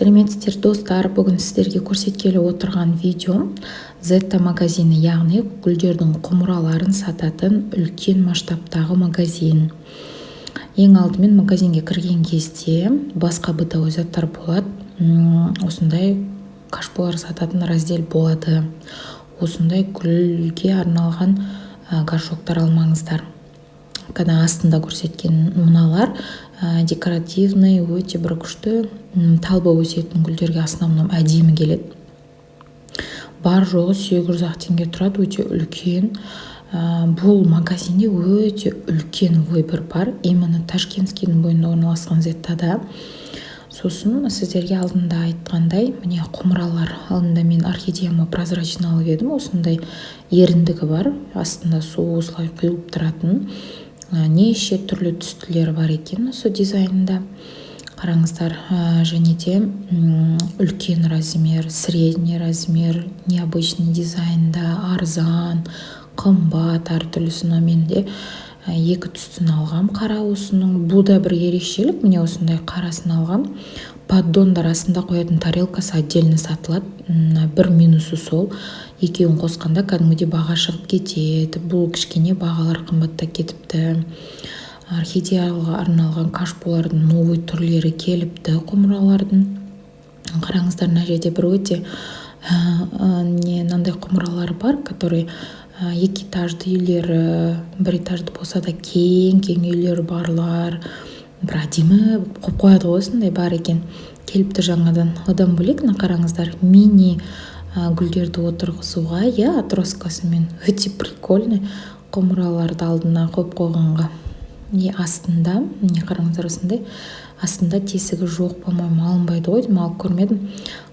Сәлеметсіздер достар, бүгін сіздерге көрсеткелі отырған видеом Zeta магазині, яғни гүлдердің құмыраларын сататын үлкен масштабтағы магазин. Ең алдымен магазинге кірген кезде басқа бытовой заттар болады. Осындай кашполар сататын раздел болады. Осындай гүлге арналған горшоктар алмаңыздар. Кәдімгі астында көрсеткен мыналар декоративный, өте бір күшті талба өсетін гүлдерге основном әдемі келеді. Бар жоғы 800 теңге тұрады, өте үлкен. Бұл магазинде өте үлкен выбор бар. Именно Ташкентскийдің бойында орналасқан Зеттада. Сосын сіздерге алдында айтқандай, міне құмыралар. Алдында мен орхидеяма прозрачный алып едім. Осындай еріндігі бар. Астында су осылай құйылып тұратын. Неше түрлі түстілері бар екен осы дизайнында. Қараңыздар, және де үлкен размер, средний размер, необычный дизайнда, арзан, қымбат, әртүрлісін менде екі түстін алғам. Қара осының, бұл да бір ерекшелік. Міне осындай қарасын алғам. Поддондар астында қоятын тарелкасы отдельно сатылады. Бір минусы сол. Екеуін қосқанда кәдімгідей баға шығып кетеді. Бұл кішкене бағалар қымбаттап кетіпті. Орхидеяға арналған кашполардың новый түрлері келіпті, құмыралардың. Қараңыздар, мына жерде бір өте мынандай құмыралар бар, которые екі этажды үйлері, бір этажды болса да кең үйлері барлар. Бір әдемі қойып қояды ғой, осындай бар екен. Келіпті жаңадан. Одан бөлек, қараңыздар, мини гүлдерді отырғызуға, отроскасымен өте прикольный құмыраларды алдына қойып қойғанға. Астында, қараңыздар, осындай астында тесігі жоқ, по-моему, алынбайды ғой, алып көрмедім.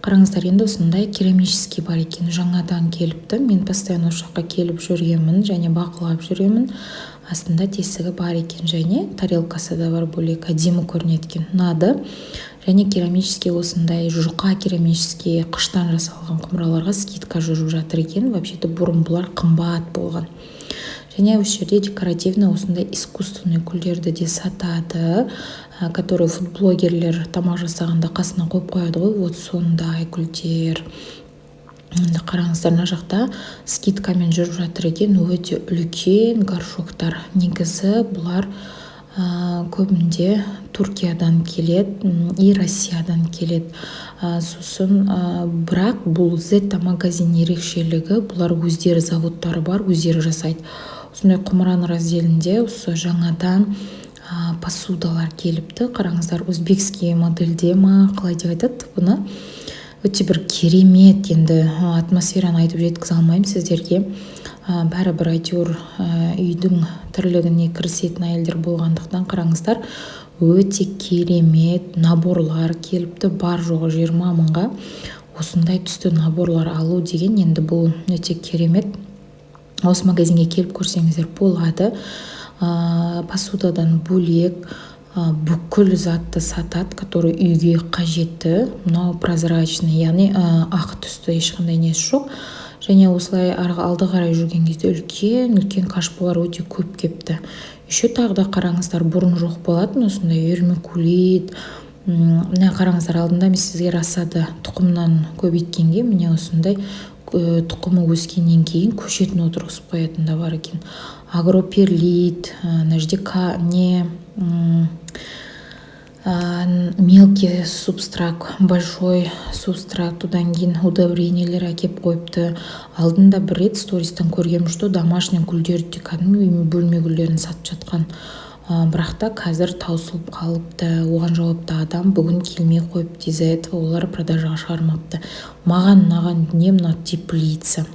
Қараңыздар, енді осындай керамический бар екен, жаңадан келіпті. Мен постоянно осы жаққа келіп жүремін және бақылап жүремін. Астында тесігі бар екен, және тарелкасы да бар, бөлек әдемі көрінеді екен. Ұнады. Және керамический осындай жұқа керамический қыштан жасалған құмыраларға скидка жүріп жатыр екен. Вообще-то бұрын бұлар қымбат болған. Және осы жерде декоративный осындай искусственный гүлдерді де сатады, которые фудблогерлер тамақ жасағанда қасына қойып қояды ғой, вот сондай гүлдер. Қараңыздар, мына жақта скидкамен жүріп жатыр екен, өте үлкен горшоктар. Негізі бұлар көбінде Түркиядан келеді и Россиядан келеді. Сосын бірақ бұл Zeta магазин ерекшелігі, бұлар өздері заводтары бар, өздері жасайды. Осындай құмыраны разделінде осы жаңадан посудалар келіпті. Қараңыздар, өзбекский модельде ма, қалай деп айтады бұны. Өте бір керемет, енді атмосфераны айтып жеткізе алмаймын сіздерге. Бәрібір әйтеуір үйдің тірлігіне кірісетін әйелдер болғандықтан қараңыздар, өте керемет наборлар келіпті. Бар жоғы 20 мыңға осындай түсті наборлар алу деген, енді бұл өте керемет. Осы магазинге келіп көрсеңіздер болады. Посудадан бөлек бүкіл затты сатады, который үйге қажетті. Мынау прозрачный, яғни ақ түсті, ешқандай несі жоқ. Және осылай алды қарай жүрген кезде үлкен кашполар өте көп кепті. Еще тағы да қараңыздар, бұрын жоқ болатын, осындай вермикулит. Міне қараңыздар, алдында мен сізге рассада тұқымнан көбейткенге, міне осындай тұқымы өскеннен кейін көшетін отырғызып қоятын да бар екен. Агроперлит, мелкий субстрат, большой субстрат, одан кейін удобрениялер әкеп қойыпты. Алдында бір рет стористан көргем, что домашний гүлдерді кәдімгі бөлме гүлдерін сатып жатқан. Бірақ та қазір таусылып қалыпты. Оған жауапты адам бүгін келмей қойыпты. Из-за этого олар продажаға шығармапты. Маған дүние мына теплица.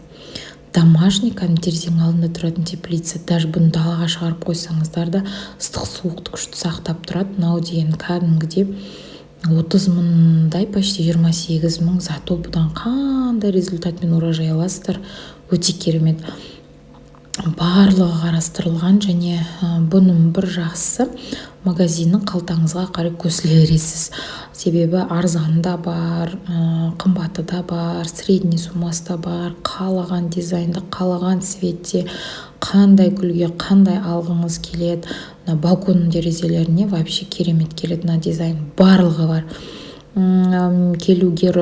Домашний терезенің алдында тұратын теплица. Даже бұны далаға шығарып қойсаңыздар да ыстық суықты күшті сақтап тұрады. Мынау деген кәдімгідей 30 мыңдай, почти 28 мың. Зато бұдан қандай результатпен урожай аласыздар. Өте керемет. Барлығы қарастырылған, және бұның бір жақсысы магазиннің қалтаңызға қарай көсіле бересіз. Себебі арзаны да бар, қымбаты да бар, средний суммасы да бар, қалаған дизайнда, қалаған цветте, қандай гүлге қандай алғыңыз келеді. Балконның терезелеріне вообще керемет келеді. Дизайн барлығы бар. келуге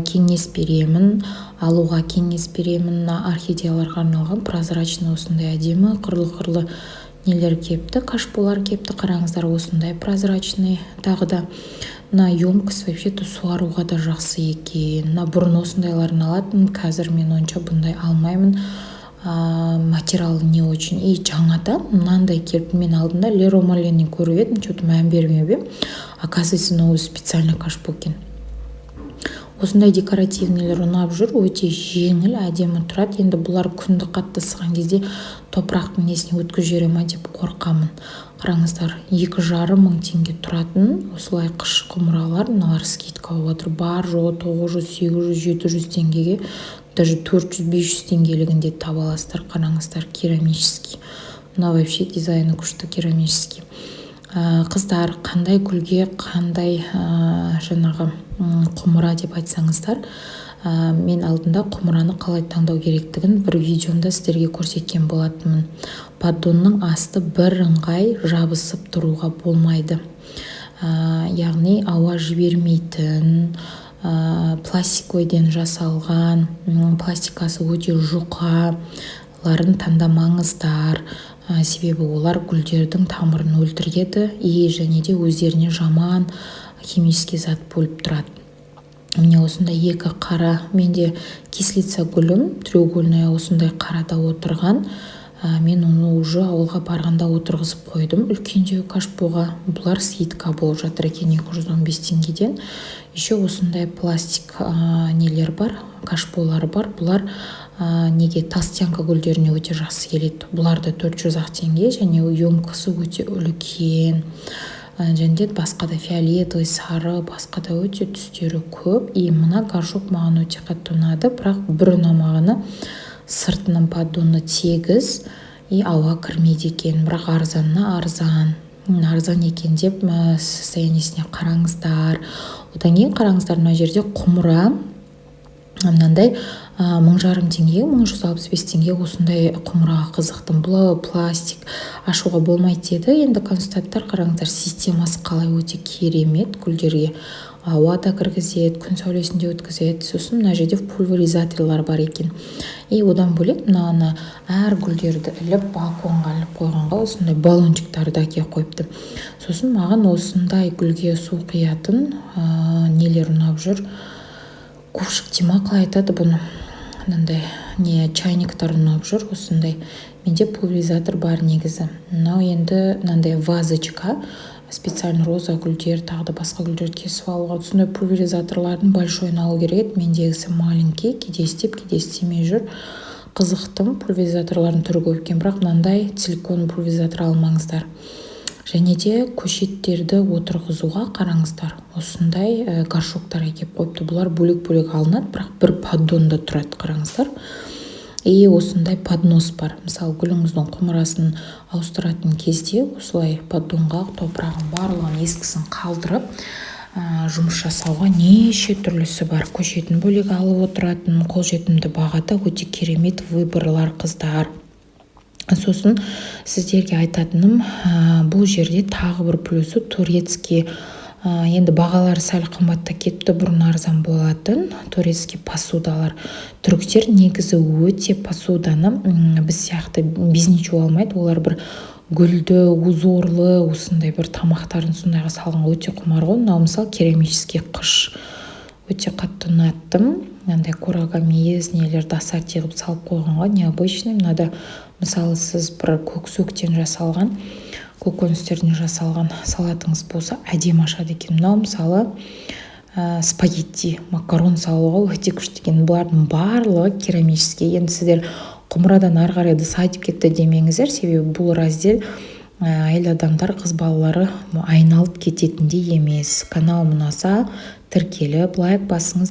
кеңес беремін, алуға кеңес беремін. Орхидеяларға арналған прозрачный осындай әдемі қырлы нелер кепті, кашполар кепті. Қараңыздар, осындай прозрачный. Тағы да мына емкость вообще-то суаруға да жақсы екен. Бұрын осындайларын алатын, қазір мен онша бұндай алмаймын. Материалы не очень. И жаңада мынандай келіп мен алдында Leroy Merlin'нен көріп едім, что-то мән бермеп едім. Оказывается, ол специально кашпо екен. Осындай декоративнелер ұнап жүр, өте жеңіл, әдемі тұрады. Енді бұлар күнді қатты ысыған кезде топырақтың несіне өткізіп жібере ма деп қорқамын. Қараңыздар, 2,5 мың теңге тұратын осылай қыш құмыралар, мыналар скидка болып отыр. Бар жоғы 900, 800, 700 теңгеге, даже 400-500 теңгелігінде таба аласыздар. Қараңыздар, керамический. Мына вообще дизайны күшті, керамический. Қыздар, қандай гүлге қандай жаңағы құмыра деп айтсаңыздар, мен алдында құмыраны қалай таңдау керектігін бір видеомда сіздерге көрсеткен болатынмын. Поддонның асты бірыңғай жабысып тұруға болмайды. Яғни ауа жібермейтін, пластикойден жасалған, пластикасы өте жұқаларын таңдамаңыздар. Себебі олар гүлдердің тамырын өлтіреді, және де өздеріне жаман химический зат бөліп тұрады. Міне осындай екі қара, менде кислица гүлім, треугольная осындай қарада отырған. Мен оны уже ауылға барғанда отырғызып қойдым. Үлкендеу кашпоға. Бұлар скидка болып жатыр екен 215 теңгеден. Еще осындай пластик нелер бар, кашполар бар. Бұлар неге тастянка гүлдеріне өте жақсы келеді. Бұлар да 400 теңге, және емкісі өте үлкен. Және де басқа да фиолетовый, сары, басқа да өте түстері көп. И мына горшок маған өте қатты ұнады, бірақ бір ұнамағаны сыртының поддоны тегіз, и ауа кірмейді екен. Бірақ арзан екен деп состояниесіне қараңыздар. Одан кейін қараңыздар, мына жерде құмыра мынандай 1500 теңге, 1165 теңге осындай құмыраға қызықтым. Бұл пластик, ашуға болмайды деді. Енді констаттар қараңыздар, системасы қалай өте керемет. Гүлдерге ауа да кіргізеді, күн сәулесінде өткізеді. Сосын мына жерде пульверизаторлар бар екен. И одан бөлек мына әр гүлдерді іліп, балконға іліп қойғанға осындай баллончиктарды әкеліп қойыпты. Сосын маған осындай гүлге су құятын нелер ұнап жүр. Кувшик тема қалай айтады бұны? Мынандай чайниктар ұнап жүр. Осындай менде пульверизатор бар негізі. Мынау енді мынандай вазочка, специально роза гүлдер, тағы да басқа гүлдерді кесіп алуға. Осындай пульверизаторлардың большойын алу керек. Мендегісі маленький, кейде істеп, кейде істемей жүр. Қызықтым, пульверизаторлардың түрі көп екен, бірақ мынандай силикон пульверизатор алмаңыздар. Және де көшеттерді отырғызуға қараңыздар. Осындай горшоктар әкеп қойыпты. Бұлар бөлек-бөлек алынады, бірақ бір поддонда тұрады, қараңыздар. И осындай поднос бар. Мысалы, гүліңіздің құмырасын ауыстыратын кезде осылай поддонға топырағын барлығын ескісін қалдырып, жұмыс жасауға неше түрлісі бар. Көшетін бөлек алып отыратын, қолжетімді бағада өте керемет выборлар, қыздар. Сосын сіздерге айтатыным, бұл жерде тағы бір плюсы турецкий, енді бағалары сәл қымбатта кетті, бұрын арзан болатын турецкий посудалар. Түріктер негізі өте посуданы біз сияқты без ничего алмайды. Олар бір гүлді, узорлы, осындай бір тамақтарын сондайға салғанға өте құмар ғой. Мынау мысалы керамический қыш. Өте қатты ұнаттым. Мынандай қорағамиез нелерді ассорти қылып салып қойғанға необычный. Мынада мысалы сіз бір көксөктен жасалған, көкөністерден жасалған салатыңыз болса әдемі ашады екен. Мынау мысалы спагетти, макарон салуға өте күшті екен. Бұлардың барлығы керамический. Енді сіздер құмырадан ары қарай ыдыс айтып кетті демеңіздер, себебі бұл раздел әйел адамдар, қыз балалары айналып кететіндей емес. Канал ұнаса тіркеліп, лайк басыңыз.